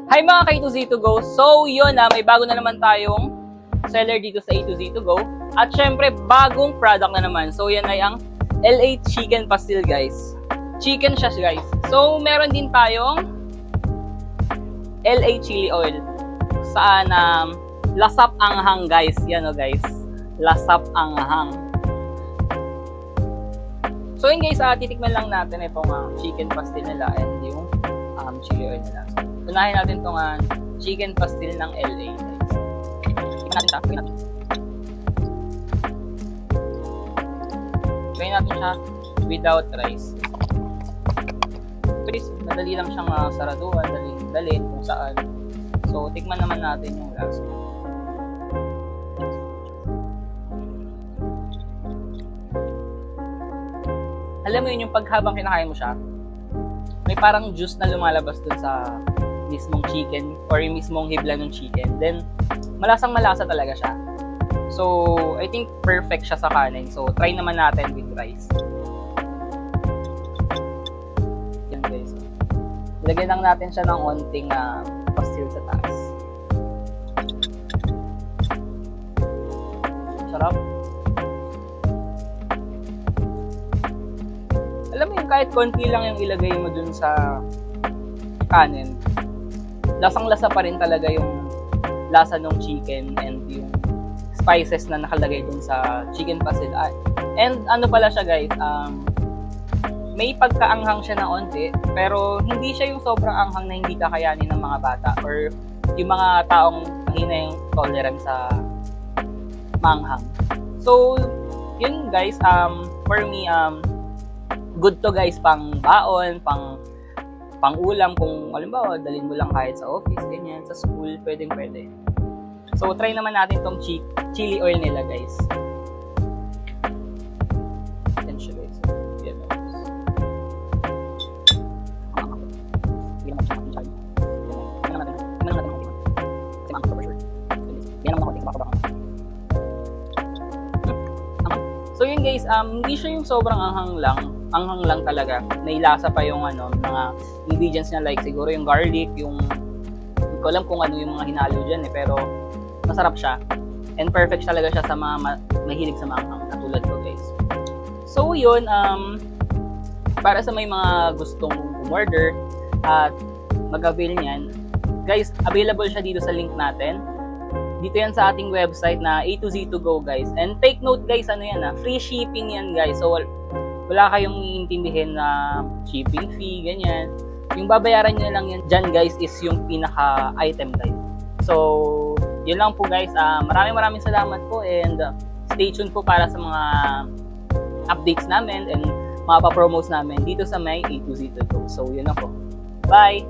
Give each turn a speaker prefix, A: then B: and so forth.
A: Hi mga ka-A2Z2Go! So yun may bago na naman tayong seller dito sa A2Z2Go. At syempre, bagong product na naman. So yan ay ang LA Chicken Pastil guys. Chicken siya guys. So meron din tayong LA Chili Oil. Saan lasap anghang guys. Yan o guys. Lasap anghang. So yun guys, titikman lang natin itong chicken pastil nila and yung chili oil nila. So, unahin natin itong chicken pastil ng LA guys. Tignan natin siya. Try natin siya without rice. Guys, madali lang siyang saraduhan, dalhin kung saan. So, tikman naman natin yung last one. Alam mo yun, yung paghabang kinakain mo siya, may parang juice na lumalabas dun sa mismong chicken or yung mismong hibla ng chicken. Then, malasang malasa talaga siya. So, I think perfect siya sa kanin. So, try naman natin with rice. Yan guys. Lagyan lang natin siya ng onting pastil sa taas. Sarap. Alam mo yung kahit konti lang yung ilagay mo dun sa kanin, lasang-lasa pa rin talaga yung lasa ng chicken and yung spices na nakalagay dun sa chicken pastil. And ano pala siya guys, may pagkaanghang siya na onti, pero hindi siya yung sobrang anghang na hindi kakayanin ng mga bata or yung mga taong mahina yung tolerance sa manghang. So, yun guys, for me, good to guys, pang baon, pang ulam, kung halimbawa dalhin mo lang kahit sa office, ganyan, sa school, pwedeng. So try naman natin tong chili oil nila guys. Yan siya guys. Yan guys. So yun guys, hindi siya yung sobrang anghang lang talaga. May lasa pa yung mga ingredients niya, like siguro yung garlic, hindi ko alam kung ano yung mga hinalo dyan pero masarap siya. And perfect talaga siya sa mga mahilig sa maanghang, katulad ko guys. So yun, para sa may mga gustong umorder at mag-avail niyan, guys, available siya dito sa link natin. Dito yan sa ating website na A2Z2Go guys. And take note guys, free shipping yan guys. So wala kayong iintindihin na shipping fee, ganyan. Yung babayaran nyo lang yan dyan guys is yung pinaka-item guys. So, yun lang po guys. Maraming salamat po and stay tuned po para sa mga updates namin and mga pa-promos namin dito sa may A2Z2Go. So, yun na po. Bye!